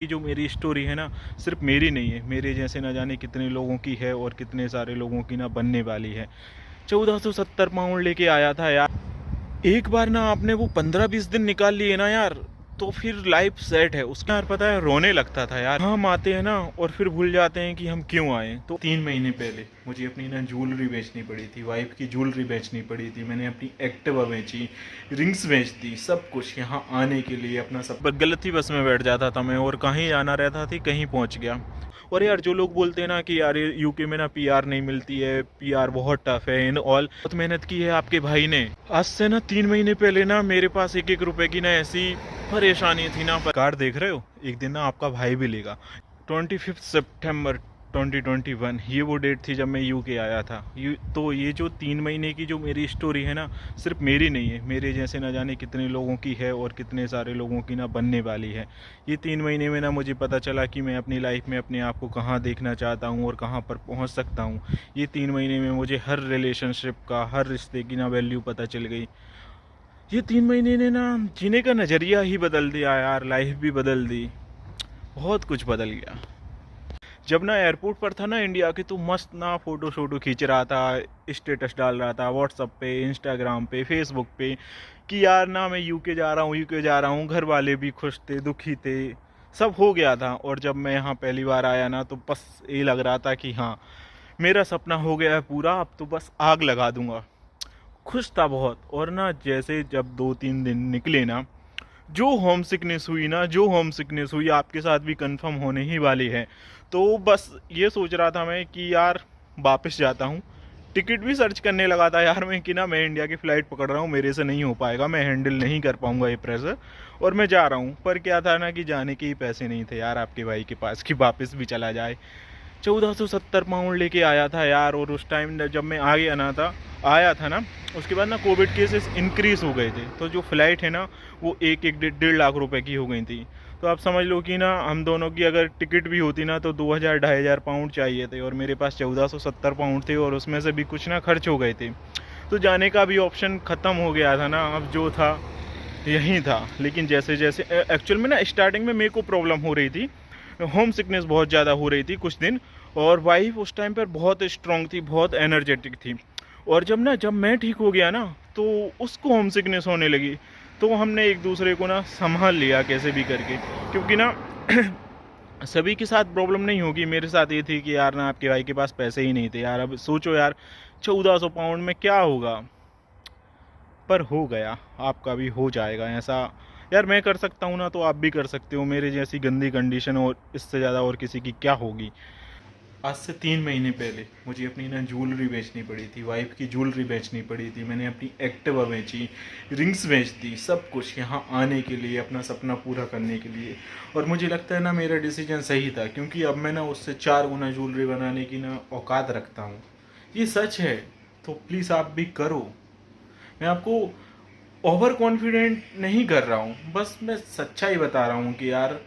ये जो मेरी स्टोरी है ना, सिर्फ मेरी नहीं है, मेरे जैसे ना जाने कितने लोगों की है और कितने सारे लोगों की ना बनने वाली है। 1470 पाउंड लेके आया था यार। एक बार ना आपने वो 15-20 दिन निकाल लिए ना यार, तो फिर लाइफ सेट है उसका। यार पता है, रोने लगता था यार। हम आते हैं ना और फिर भूल जाते हैं कि हम क्यों आए। तो 3 महीने पहले मुझे अपनी ना ज्वेलरी बेचनी पड़ी थी, वाइफ की ज्वेलरी बेचनी पड़ी थी। मैंने अपनी एक्टिवा बेची, रिंग्स बेच दी, सब कुछ यहाँ आने के लिए अपना सब। पर गलत ही बस में बैठ जाता था मैं और कहीं आना रहता थी, कहीं पहुँच गया। और यार जो लोग बोलते हैं ना कि यार यूके में ना पीआर नहीं मिलती है, पीआर बहुत टफ है, इन ऑल बहुत मेहनत की है आपके भाई ने। आज से ना 3 महीने पहले ना मेरे पास 1-1 रुपए की ना ऐसी परेशानी थी ना। कार देख रहे हो, एक दिन ना आपका भाई भी लेगा। 25 सितंबर 2021 ये वो डेट थी जब मैं यूके आया था। तो ये जो 3 महीने की जो मेरी स्टोरी है ना, सिर्फ मेरी नहीं है, मेरे जैसे ना जाने कितने लोगों की है और कितने सारे लोगों की ना बनने वाली है। ये 3 महीने में ना मुझे पता चला कि मैं अपनी लाइफ में अपने आप को कहाँ देखना चाहता हूँ और कहाँ पर पहुँच सकता हूँ। ये 3 महीने में मुझे हर रिलेशनशिप का, हर रिश्ते की ना वैल्यू पता चल गई। ये 3 महीने ने ना जीने का नज़रिया ही बदल दिया यार, लाइफ भी बदल दी, बहुत कुछ बदल गया। जब ना एयरपोर्ट पर था ना इंडिया के, तो मस्त ना फ़ोटो शोटो खींच रहा था, स्टेटस डाल रहा था व्हाट्सअप पे, इंस्टाग्राम पे, फेसबुक पे कि यार ना मैं यूके जा रहा हूँ, यूके जा रहा हूँ। घर वाले भी खुश थे, दुखी थे, सब हो गया था। और जब मैं यहाँ पहली बार आया ना, तो बस ये लग रहा था कि हाँ, मेरा सपना हो गया है पूरा, अब तो बस आग लगा दूंगा। खुश था बहुत। और ना जैसे जब 2-3 दिन निकले ना, जो होम सिकनेस हुई ना, जो होम सिकनेस हुई आपके साथ भी कंफर्म होने ही वाली है। तो बस ये सोच रहा था मैं कि यार वापस जाता हूँ। टिकट भी सर्च करने लगा था यार मैं कि ना मैं इंडिया की फ़्लाइट पकड़ रहा हूँ, मेरे से नहीं हो पाएगा, मैं हैंडल नहीं कर पाऊँगा ये प्रेशर, और मैं जा रहा हूँ। पर क्या था ना कि जाने के ही पैसे नहीं थे यार आपके भाई के पास कि वापस भी चला जाए। 1470 पाउंड लेके आया था यार। और उस टाइम जब मैं आया था ना, उसके बाद ना कोविड केसेस इंक्रीज़ हो गए थे। तो जो फ़्लाइट है ना, वो 1-1 डेढ़ लाख रुपए की हो गई थी। तो आप समझ लो कि ना हम दोनों की अगर टिकट भी होती ना, तो 2000-2500 पाउंड चाहिए थे, और मेरे पास 1470 पाउंड थे, और उसमें से भी कुछ ना खर्च हो गए थे। तो जाने का भी ऑप्शन ख़त्म हो गया था ना, अब जो था यही था। लेकिन जैसे जैसे एक्चुअल में ना स्टार्टिंग में मेरे को प्रॉब्लम हो रही थी, होम सिकनेस बहुत ज़्यादा हो रही थी कुछ दिन। और वाइफ उस टाइम पर बहुत स्ट्रांग थी, बहुत एनर्जेटिक थी। और जब मैं ठीक हो गया ना, तो उसको होम सिकनेस होने लगी। तो हमने एक दूसरे को ना संभाल लिया कैसे भी करके, क्योंकि ना सभी के साथ प्रॉब्लम नहीं होगी। मेरे साथ ये थी कि यार ना आपके भाई के पास पैसे ही नहीं थे यार। अब सोचो यार, 1400 पाउंड में क्या होगा। पर हो गया, आपका भी हो जाएगा ऐसा। यार मैं कर सकता हूँ ना, तो आप भी कर सकते हो। मेरे जैसी गंदी कंडीशन और इससे ज़्यादा और किसी की क्या होगी। आज से 3 महीने पहले मुझे अपनी ना ज्वेलरी बेचनी पड़ी थी, वाइफ की ज्वेलरी बेचनी पड़ी थी। मैंने अपनी एक्टिवा बेची, रिंग्स बेच दी, सब कुछ यहाँ आने के लिए, अपना सपना पूरा करने के लिए। और मुझे लगता है ना मेरा डिसीजन सही था, क्योंकि अब मैं ना उससे 4 गुना ज्वेलरी बनाने की ना औकात रखता हूँ। ये सच है। तो प्लीज़ आप भी करो। मैं आपको ओवर कॉन्फिडेंट नहीं कर रहा हूँ, बस मैं सच्चाई बता रहा हूँ कि यार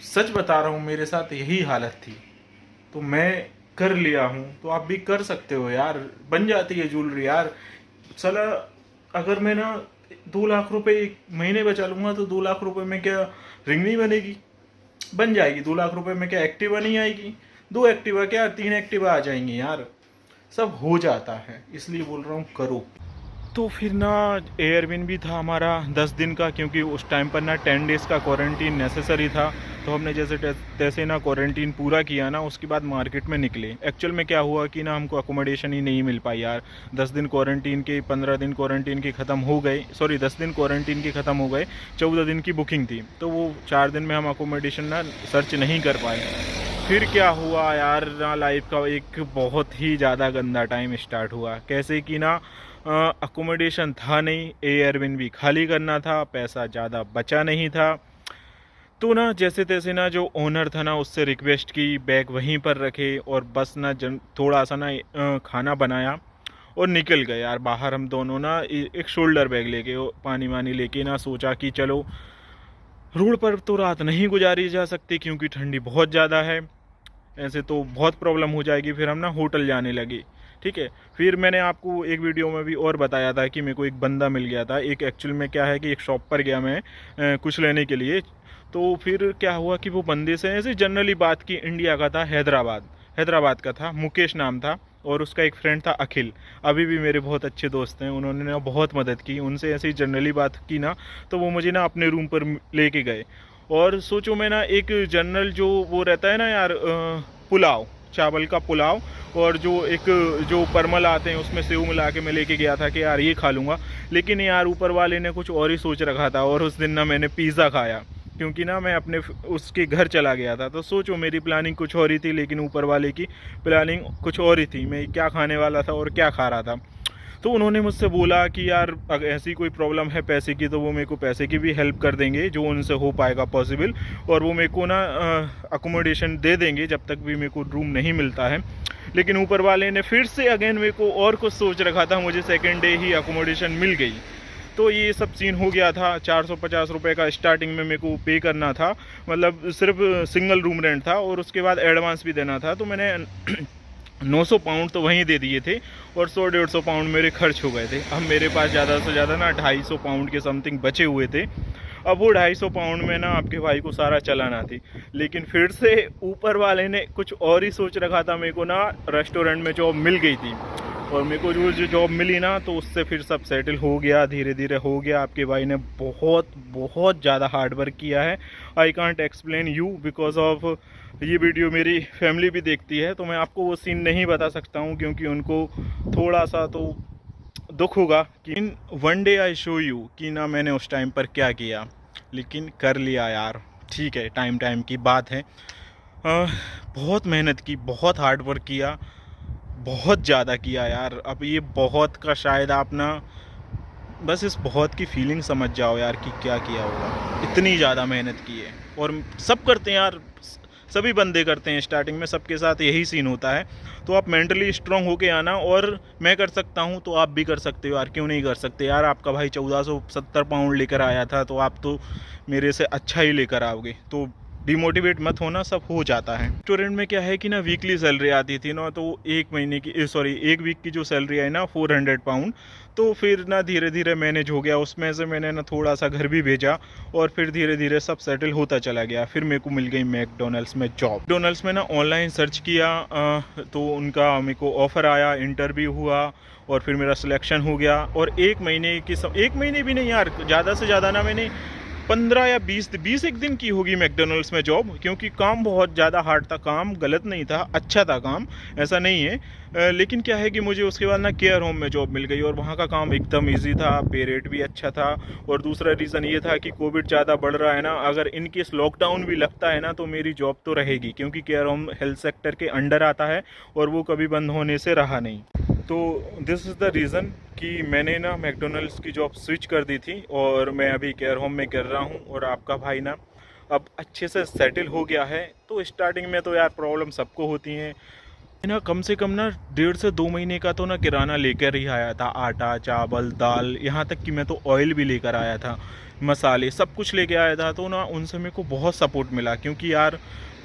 सच बता रहा हूँ, मेरे साथ यही हालत थी। तो मैं कर लिया हूँ, तो आप भी कर सकते हो यार। बन जाती है ज्वेलरी यार। साला, अगर मैं ना 2 लाख रुपए एक महीने बचा लूँगा, तो 2 लाख रुपए में क्या रिंग नहीं बनेगी? बन जाएगी। 2 लाख रुपए में क्या एक्टिवा नहीं आएगी? 2 एक्टिवा क्या 3 एक्टिवा आ जाएंगी यार। सब हो जाता है, इसलिए बोल रहा हूँ करो। तो फिर ना एयरबिन था हमारा 10 दिन का, क्योंकि उस टाइम पर ना 10 डेज़ का क्वारंटीन नेसेसरी था। तो हमने जैसे तैसे ना क्वारंटीन पूरा किया ना, उसके बाद मार्केट में निकले। एक्चुअल में क्या हुआ कि ना हमको अकोमोडेशन ही नहीं मिल पाई यार। 10 दिन क्वारंटीन के, 15 दिन क्वारंटीन के ख़त्म हो गए, सॉरी 10 दिन क्वारंटीन के ख़त्म हो गए। 14 दिन की बुकिंग थी, तो वो 4 दिन में हम अकोमोडेशन ना सर्च नहीं कर पाए। फिर क्या हुआ यार ना, लाइफ का एक बहुत ही ज़्यादा गंदा टाइम स्टार्ट हुआ। कैसे कि ना अकोमोडेशन था नहीं, एयरबिन भी खाली करना था, पैसा ज़्यादा बचा नहीं था। तो ना जैसे तैसे ना जो ओनर था ना, उससे रिक्वेस्ट की बैग वहीं पर रखे, और बस ना थोड़ा सा ना खाना बनाया और निकल गए यार बाहर। हम दोनों ना एक शोल्डर बैग लेके, पानी वानी लेके ना, सोचा कि चलो रोड पर तो रात नहीं गुजारी जा सकती, क्योंकि ठंडी बहुत ज़्यादा है, ऐसे तो बहुत प्रॉब्लम हो जाएगी। फिर हम ना होटल जाने लगे। ठीक है। फिर मैंने आपको एक वीडियो में भी और बताया था कि मेरे को एक बंदा मिल गया था। एक एक्चुअल में क्या है कि एक शॉप पर गया मैं कुछ लेने के लिए। तो फिर क्या हुआ कि वो बंदे से ऐसे जनरली बात की, इंडिया का था, हैदराबाद का था, मुकेश नाम था, और उसका एक फ्रेंड था अखिल, अभी भी मेरे बहुत अच्छे दोस्त हैं। उन्होंने ना बहुत मदद की, उनसे ऐसे ही जनरली बात की ना, तो वो मुझे ना अपने रूम पर लेके गए। और सोचो मैं ना एक जनरल जो वो रहता है ना यार, पुलाव, चावल का पुलाव, और जो एक जो परमल आते हैं उसमें सेव मिला के मैं लेके गया था कि यार ये खा लूँगा। लेकिन यार ऊपर वाले ने कुछ और ही सोच रखा था, और उस दिन ना मैंने पिज़्ज़ा खाया, क्योंकि ना मैं अपने उसके घर चला गया था। तो सोचो मेरी प्लानिंग कुछ और ही थी, लेकिन ऊपर वाले की प्लानिंग कुछ और ही थी, मैं क्या खाने वाला था और क्या खा रहा था। तो उन्होंने मुझसे बोला कि यार अगर ऐसी कोई प्रॉब्लम है पैसे की, तो वो मेरे को पैसे की भी हेल्प कर देंगे जो उनसे हो पाएगा पॉसिबल, और वो मेरे को ना अकोमोडेशन दे देंगे जब तक भी मेरे को रूम नहीं मिलता है। लेकिन ऊपर वाले ने फिर से अगेन मेरे को और कुछ सोच रखा था, मुझे सेकेंड डे ही अकोमोडेशन मिल गई। तो ये सब सीन हो गया था। 450 रुपये का स्टार्टिंग में मेरे को पे करना था, मतलब सिर्फ सिंगल रूम रेंट था, और उसके बाद एडवांस भी देना था। तो मैंने 900 पाउंड तो वहीं दे दिए थे, और 100-150 पाउंड मेरे खर्च हो गए थे। अब मेरे पास ज़्यादा से ज़्यादा ना 250 पाउंड के समथिंग बचे हुए थे। अब वो 250 पाउंड में ना आपके भाई को सारा चलाना थी। लेकिन फिर से ऊपर वाले ने कुछ और ही सोच रखा था। मेरे को ना रेस्टोरेंट में जॉब मिल गई थी, और मेरे को जो जॉब मिली ना, तो उससे फिर सब सेटल हो गया, धीरे धीरे हो गया। आपके भाई ने बहुत बहुत ज़्यादा हार्ड वर्क किया है। I can't explain you, because of ये वीडियो मेरी फैमिली भी देखती है, तो मैं आपको वो सीन नहीं बता सकता हूँ, क्योंकि उनको थोड़ा सा तो दुख होगा कि in one day I show you कि ना मैंने उस टाइम पर क्या किया। लेकिन कर लिया यार, ठीक है, टाइम की बात है। बहुत मेहनत की, बहुत हार्ड वर्क किया, बहुत ज़्यादा किया यार। अब ये बहुत का शायद आप ना बस इस बहुत की फीलिंग समझ जाओ यार कि क्या किया होगा। इतनी ज़्यादा मेहनत की है, और सब करते हैं यार, सभी बंदे करते हैं स्टार्टिंग में, सबके साथ यही सीन होता है। तो आप मेंटली स्ट्रांग होके आना, और मैं कर सकता हूँ तो आप भी कर सकते हो यार, क्यों नहीं कर सकते यार। आपका भाई 1470 पाउंड लेकर आया था, तो आप तो मेरे से अच्छा ही लेकर आओगे। तो डिमोटिवेट मत होना, सब हो जाता है। रेस्टोरेंट में क्या है कि ना वीकली सैलरी आती थी ना, तो एक वीक की जो सैलरी आई ना 400 पाउंड। तो फिर ना धीरे धीरे मैनेज हो गया, उसमें से मैंने ना थोड़ा सा घर भी भेजा, और फिर धीरे धीरे सब सेटल होता चला गया। फिर मेरे को मिल गई मैकडोनल्ड्स में जॉब। मैकडोनल्ड्स में ना ऑनलाइन सर्च किया, तो उनका मेरे को ऑफ़र आया, इंटरव्यू हुआ, और फिर मेरा सिलेक्शन हो गया। और एक महीने भी नहीं यार, ज़्यादा से ज़्यादा ना मैंने 15 या 20 एक दिन की होगी मैकडोनल्ड्स में जॉब, क्योंकि काम बहुत ज़्यादा हार्ड था। काम गलत नहीं था, अच्छा था काम, ऐसा नहीं है। लेकिन क्या है कि मुझे उसके बाद ना केयर होम में जॉब मिल गई, और वहाँ का काम एकदम इजी था, पे रेट भी अच्छा था। और दूसरा रीज़न ये था कि कोविड ज़्यादा बढ़ रहा है ना, अगर इन केस लॉकडाउन भी लगता है ना, तो मेरी जॉब तो रहेगी, क्योंकि केयर होम हेल्थ सेक्टर के अंडर आता है, और वो कभी बंद होने से रहा नहीं। तो दिस इज़ द रीज़न कि मैंने ना मैकडोनल्ड्स की जॉब स्विच कर दी थी, और मैं अभी केयर होम में कर रहा हूँ। और आपका भाई ना अब अच्छे से सेटल हो गया है। तो स्टार्टिंग में तो यार प्रॉब्लम सबको होती हैं ना। कम से कम ना 1.5 से 2 महीने का तो ना किराना लेकर ही आया था, आटा, चावल, दाल, यहाँ तक कि मैं तो ऑयल भी लेकर आया था, मसाले, सब कुछ लेके आया था। तो ना उनसे मेरे को बहुत सपोर्ट मिला, क्योंकि यार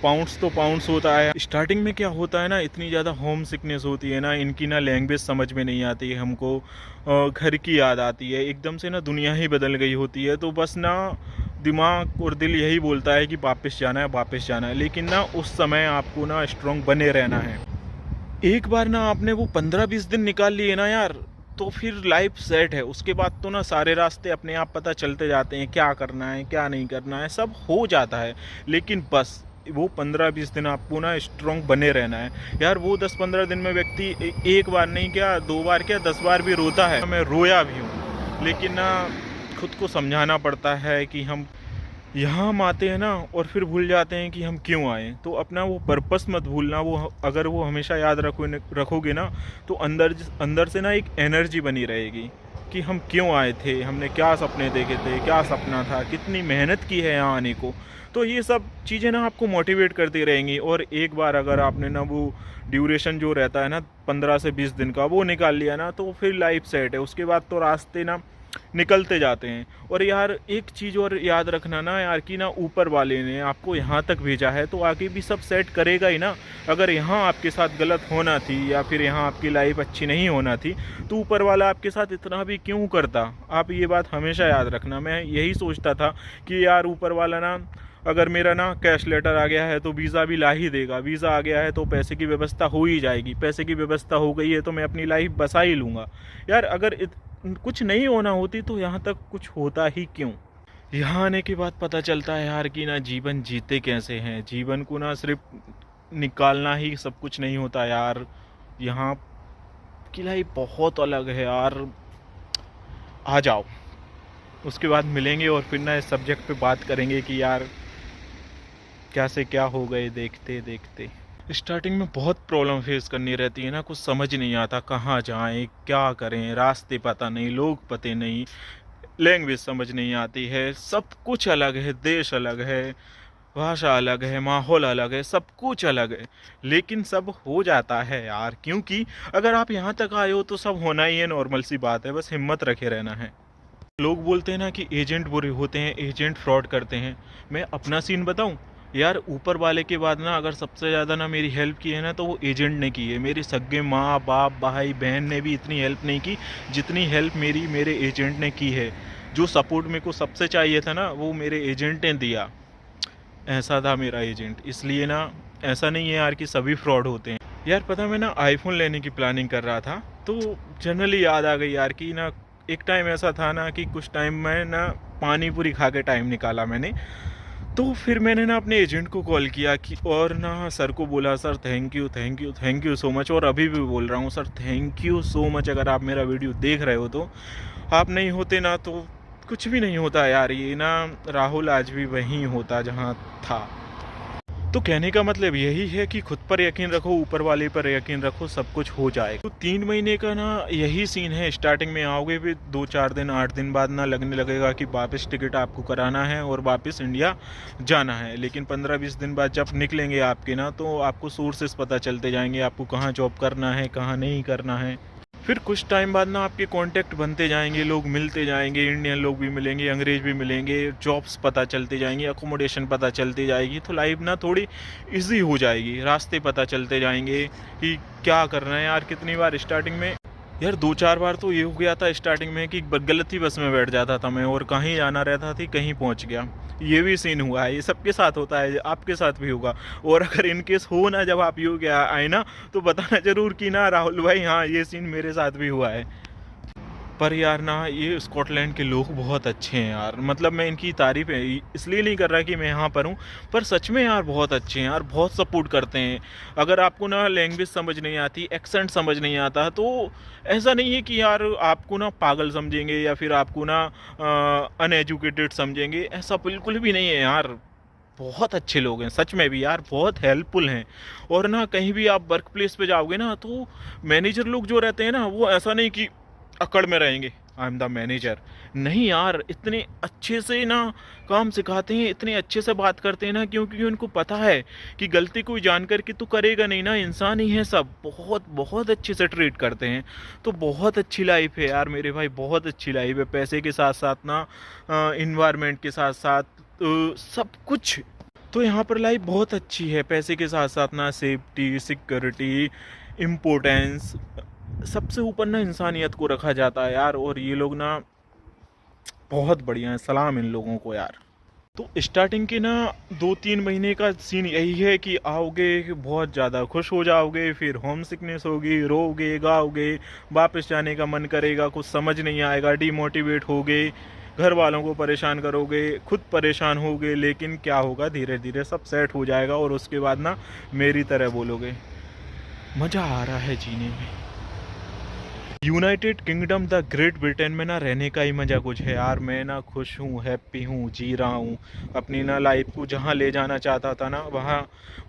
पाउंड्स तो पाउंड्स होता है। स्टार्टिंग में क्या होता है ना, इतनी ज़्यादा होम सिकनेस होती है ना, इनकी ना लैंग्वेज समझ में नहीं आती है हमको, घर की याद आती है, एकदम से ना दुनिया ही बदल गई होती है। तो बस ना दिमाग और दिल यही बोलता है कि वापस जाना है, वापस जाना है। लेकिन ना उस समय आपको ना स्ट्रॉन्ग बने रहना है। एक बार ना आपने वो 15-20 दिन निकाल लिए ना यार, तो फिर लाइफ सेट है। उसके बाद तो ना सारे रास्ते अपने आप पता चलते जाते हैं, क्या करना है क्या नहीं करना है, सब हो जाता है। लेकिन बस वो 15-20 दिन आपको ना स्ट्रॉन्ग बने रहना है यार। वो 10-15 दिन में व्यक्ति एक बार नहीं क्या, 2 बार क्या, 10 बार भी रोता है। मैं रोया भी हूँ, लेकिन ना खुद को समझाना पड़ता है कि हम यहाँ हम आते हैं ना, और फिर भूल जाते हैं कि हम क्यों आए। तो अपना वो पर्पस मत भूलना। वो अगर वो हमेशा याद रखोगे ना, तो अंदर से ना एक एनर्जी बनी रहेगी कि हम क्यों आए थे, हमने क्या सपने देखे थे, क्या सपना था, कितनी मेहनत की है यहाँ आने को। तो ये सब चीज़ें ना आपको मोटिवेट करती रहेंगी। और एक बार अगर आपने ना वो ड्यूरेशन जो रहता है ना 15 से 20 दिन का, वो निकाल लिया ना, तो फिर लाइफ सेट है। उसके बाद तो रास्ते ना निकलते जाते हैं। और यार एक चीज़ और याद रखना ना यार, कि ना ऊपर वाले ने आपको यहाँ तक भेजा है, तो आगे भी सब सेट करेगा ही ना। अगर यहाँ आपके साथ गलत होना थी, या फिर यहाँ आपकी लाइफ अच्छी नहीं होना थी, तो ऊपर वाला आपके साथ इतना भी क्यों करता। आप ये बात हमेशा याद रखना। मैं यही सोचता था कि यार ऊपर वाला ना अगर मेरा ना कैश लेटर आ गया है तो वीज़ा भी ला ही देगा, वीज़ा आ गया है तो पैसे की व्यवस्था हो ही जाएगी, पैसे की व्यवस्था हो गई है तो मैं अपनी लाइफ बसा ही लूँगा। यार अगर कुछ नहीं होना होती तो यहाँ तक कुछ होता ही क्यों। यहाँ आने के बाद पता चलता है यार कि ना जीवन जीते कैसे हैं, जीवन को ना सिर्फ निकालना ही सब कुछ नहीं होता यार। यहाँ की लाइफ बहुत अलग है यार। आ जाओ, उसके बाद मिलेंगे और फिर ना इस सब्जेक्ट पे बात करेंगे कि यार क्या से क्या हो गए देखते देखते। स्टार्टिंग में बहुत प्रॉब्लम फेस करनी रहती है ना, कुछ समझ नहीं आता कहाँ जाएं, क्या करें, रास्ते पता नहीं, लोग पते नहीं, लैंग्वेज समझ नहीं आती है, सब कुछ अलग है, देश अलग है, भाषा अलग है, माहौल अलग है, सब कुछ अलग है। लेकिन सब हो जाता है यार, क्योंकि अगर आप यहाँ तक आए हो तो सब होना ही है, नॉर्मल सी बात है, बस हिम्मत रखे रहना है। लोग बोलते हैं ना कि एजेंट बुरे होते हैं, एजेंट फ्रॉड करते हैं। मैं अपना सीन बताऊं यार, ऊपर वाले के बाद ना अगर सबसे ज़्यादा ना मेरी हेल्प की है ना तो वो एजेंट ने की है। मेरे सगे माँ बाप भाई बहन ने भी इतनी हेल्प नहीं की जितनी हेल्प मेरे एजेंट ने की है। जो सपोर्ट मेरे को सबसे चाहिए था ना वो मेरे एजेंट ने दिया। ऐसा था मेरा एजेंट। इसलिए ना ऐसा नहीं है यार कि सभी फ्रॉड होते हैं। यार पता मैं ना आईफोन लेने की प्लानिंग कर रहा था तो जनरली याद आ गई यार कि ना एक टाइम ऐसा था ना कि कुछ टाइम में ना पानी पूरी खा के टाइम निकाला मैंने। तो फिर मैंने ना अपने एजेंट को कॉल किया कि और ना सर को बोला sir thank you thank you thank you so much, और अभी भी बोल रहा हूँ sir thank you so much. अगर आप मेरा वीडियो देख रहे हो तो आप नहीं होते ना तो कुछ भी नहीं होता यार। ये ना राहुल आज भी वहीं होता जहाँ था। तो कहने का मतलब यही है कि खुद पर यकीन रखो, ऊपर वाले पर यकीन रखो, सब कुछ हो जाएगा। तो 3 महीने का ना यही सीन है। स्टार्टिंग में आओगे फिर 2-4 दिन 8 दिन बाद ना लगने लगेगा कि वापस टिकट आपको कराना है और वापस इंडिया जाना है। लेकिन 15-20 दिन बाद जब निकलेंगे आपके ना तो आपको सोर्सेस पता चलते जाएंगे, आपको कहाँ जॉब करना है कहाँ नहीं करना है। फिर कुछ टाइम बाद ना आपके कांटेक्ट बनते जाएंगे, लोग मिलते जाएंगे, इंडियन लोग भी मिलेंगे, अंग्रेज भी मिलेंगे, जॉब्स पता चलते जाएंगी, अकोमोडेशन पता चलती जाएगी, तो लाइफ ना थोड़ी इजी हो जाएगी। रास्ते पता चलते जाएंगे कि क्या करना है। यार कितनी बार स्टार्टिंग में यार 2-4 बार तो ये हो गया था स्टार्टिंग में कि गलत ही बस में बैठ जाता था मैं और कहीं जाना रहता थी कहीं पहुंच गया। ये भी सीन हुआ है, ये सबके साथ होता है, आपके साथ भी होगा। और अगर इनकेस हो ना जब आप यू गया आए ना तो बताना जरूर कि ना राहुल भाई हाँ ये सीन मेरे साथ भी हुआ है। पर यार ना ये स्कॉटलैंड के लोग बहुत अच्छे हैं यार। मतलब मैं इनकी तारीफ इसलिए नहीं कर रहा कि मैं यहाँ पर हूँ, पर सच में यार बहुत अच्छे हैं यार, बहुत सपोर्ट करते हैं। अगर आपको ना लैंग्वेज समझ नहीं आती, एक्सेंट समझ नहीं आता तो ऐसा नहीं है कि यार आपको ना पागल समझेंगे या फिर आपको ना अनएजुकेटेड समझेंगे, ऐसा बिल्कुल भी नहीं है यार। बहुत अच्छे लोग हैं सच में भी यार, बहुत हेल्पफुल हैं। और ना कहीं भी आप वर्क प्लेस पे जाओगे ना तो मैनेजर लोग जो रहते हैं ना वो ऐसा नहीं कि अकड़ में रहेंगे आई एम द मैनेजर, नहीं यार, इतने अच्छे से ना काम सिखाते हैं, इतने अच्छे से बात करते हैं ना, क्योंकि उनको पता है कि गलती कोई जान करके तो करेगा नहीं ना, इंसान ही है सब। बहुत बहुत अच्छे से ट्रीट करते हैं। तो बहुत अच्छी लाइफ है यार मेरे भाई, बहुत अच्छी लाइफ है। पैसे के साथ साथ ना इन्वायरमेंट के साथ साथ सब कुछ। तो यहाँ पर लाइफ बहुत अच्छी है। पैसे के साथ साथ ना सेफ्टी, सिक्योरिटी, इम्पोर्टेंस, सबसे ऊपर ना इंसानियत को रखा जाता है यार। और ये लोग ना बहुत बढ़िया है, सलाम इन लोगों को यार। तो स्टार्टिंग के ना 2-3 महीने का सीन यही है कि आओगे बहुत ज़्यादा खुश हो जाओगे, फिर होम सिकनेस होगी, रोगे गाओगे, वापस जाने का मन करेगा, कुछ समझ नहीं आएगा, डिमोटिवेट होगे, घर वालों को परेशान करोगे, खुद परेशान होगे। लेकिन क्या होगा, धीरे धीरे सब सेट हो जाएगा और उसके बाद ना मेरी तरह बोलोगे मज़ा आ रहा है जीने में। United kingdom the great Britain में ना रहने का ही मज़ा कुछ है यार। मैं ना खुश हूँ, हैप्पी हूँ, जी रहा हूँ अपनी ना लाइफ को। जहाँ ले जाना चाहता था ना वहाँ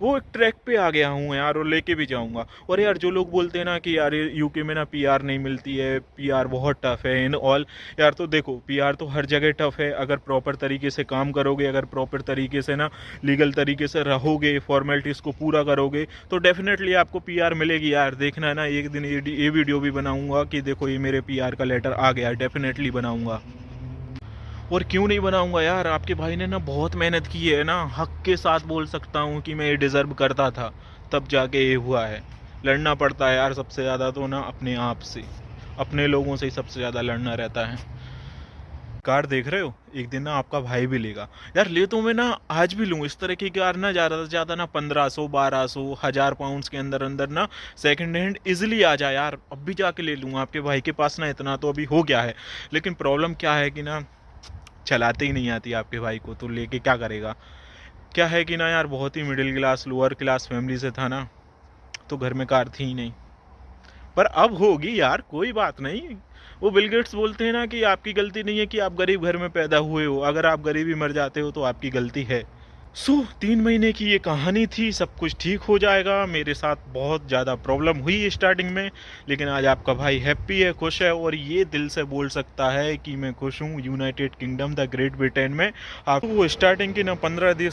वो एक ट्रैक पे आ गया हूँ यार, और लेके भी जाऊँगा। और यार जो लोग बोलते हैं ना कि यार यूके में ना पीआर नहीं मिलती है, पीआर बहुत टफ है इन ऑल, यार तो देखो पीआर तो हर जगह टफ है। अगर प्रॉपर तरीके से काम करोगे, अगर प्रॉपर तरीके से ना लीगल तरीके से रहोगे, फॉर्मेलिटीज़ को पूरा करोगे तो डेफिनेटली आपको पीआर मिलेगी यार। देखना ना एक दिन ये वीडियो भी बनाऊँगा कि देखो ये मेरे पीआर का लेटर आ गया, डेफिनेटली बनाऊंगा। और क्यों नहीं बनाऊंगा यार, आपके भाई ने ना बहुत मेहनत की है ना, हक के साथ बोल सकता हूँ कि मैं ये डिज़र्व करता था, तब जाके ये हुआ है। लड़ना पड़ता है यार सबसे ज़्यादा तो ना अपने आप से, अपने लोगों से ही सबसे ज़्यादा लड़ना रहता है। कार देख रहे हो, एक दिन ना आपका भाई भी लेगा यार। ले तो मैं ना आज भी लूँ इस तरह की कार ना, ज़्यादा से ज़्यादा ना 1500 1200 1000 पाउंड्स के अंदर अंदर ना सेकंड हैंड इजिली आ जाए यार। अब भी जाके ले लूँगा। आपके भाई के पास ना इतना तो अभी हो गया है, लेकिन प्रॉब्लम क्या है कि ना चलाते ही नहीं आती आपके भाई को, तो लेके क्या करेगा। क्या है कि ना यार बहुत ही middle class lower class family से था ना, तो घर में कार थी ही नहीं। पर अब होगी यार, कोई बात नहीं। वो बिल गेट्स बोलते हैं ना कि आपकी गलती नहीं है कि आप गरीब घर में पैदा हुए हो, अगर आप गरीबी मर जाते हो तो आपकी गलती है। 3 महीने की ये कहानी थी। सब कुछ ठीक हो जाएगा। मेरे साथ बहुत ज़्यादा प्रॉब्लम हुई स्टार्टिंग में, लेकिन आज आपका भाई हैप्पी है, खुश है, और ये दिल से बोल सकता है कि मैं खुश हूँ United kingdom the great Britain में। आप वो स्टार्टिंग के ना 15 दिन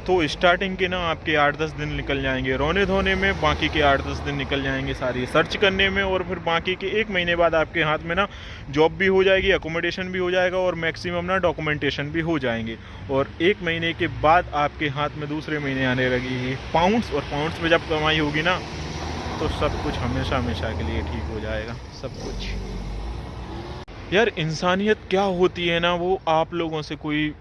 तो स्टार्टिंग के ना आपके 8-10 दिन निकल जाएंगे रोने धोने में, बाकी के 8-10 दिन निकल जाएंगे सारी सर्च करने में, और फिर बाकी के 1 महीने बाद आपके हाथ में ना जॉब भी हो जाएगी, अकोमोडेशन भी हो जाएगा, और मैक्सिमम ना डॉक्यूमेंटेशन भी हो जाएंगे। और 1 महीने के बाद आपके हाथ में दूसरे महीने आने लगेगी पाउंड्स, और पाउंड्स में जब कमाई होगी ना तो सब कुछ हमेशा हमेशा के लिए ठीक हो जाएगा, सब कुछ। यार इंसानियत क्या होती है ना, वो आप लोगों से कोई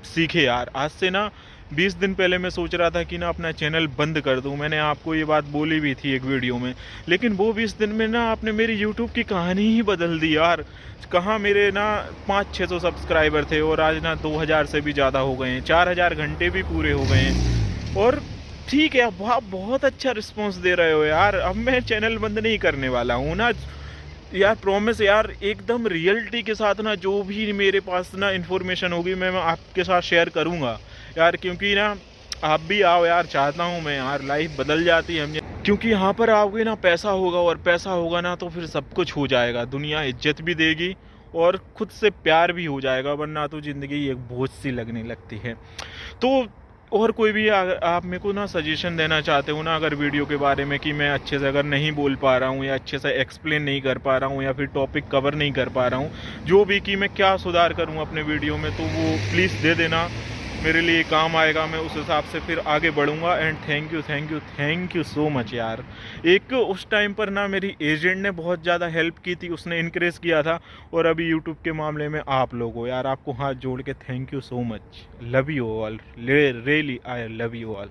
सीखे यार। आज से ना 20 दिन पहले मैं सोच रहा था कि ना अपना चैनल बंद कर दूं। मैंने आपको ये बात बोली भी थी एक वीडियो में, लेकिन वो 20 दिन में ना आपने मेरी यूट्यूब की कहानी ही बदल दी यार। कहाँ मेरे ना 500-600 सब्सक्राइबर थे, और आज ना 2000 से भी ज़्यादा हो गए हैं, 4000 घंटे भी पूरे हो गए हैं। और ठीक है, अब आप बहुत अच्छा रिस्पॉन्स दे रहे हो यार। अब मैं चैनल बंद नहीं करने वाला हूँ ना यार, प्रॉमिस यार, एकदम रियलिटी के साथ ना जो भी मेरे पास ना इन्फॉर्मेशन होगी मैं आपके साथ शेयर करूँगा यार। क्योंकि ना आप भी आओ यार, चाहता हूँ मैं यार, लाइफ बदल जाती है क्योंकि यहाँ पर आओगे ना पैसा होगा, और पैसा होगा ना तो फिर सब कुछ हो जाएगा। दुनिया इज्जत भी देगी और खुद से प्यार भी हो जाएगा, वरना तो ज़िंदगी एक बोझ सी लगने लगती है। तो और कोई भी आप मेरे को ना सजेशन देना चाहते हो ना अगर वीडियो के बारे में, कि मैं अच्छे से अगर नहीं बोल पा रहा हूँ, या अच्छे से एक्सप्लेन नहीं कर पा रहा हूँ, या फिर टॉपिक कवर नहीं कर पा रहा हूँ, जो भी कि मैं क्या सुधार करूँ अपने वीडियो में, तो वो प्लीज़ दे देना, मेरे लिए काम आएगा। मैं उस हिसाब से फिर आगे बढ़ूंगा। And thank you so much यार। एक उस टाइम पर ना मेरी एजेंट ने बहुत ज़्यादा हेल्प की थी, उसने इनक्रेज किया था, और अभी यूट्यूब के मामले में आप लोग हो यार, आपको हाथ जोड़ के thank you so much. Love you all, really I love you all.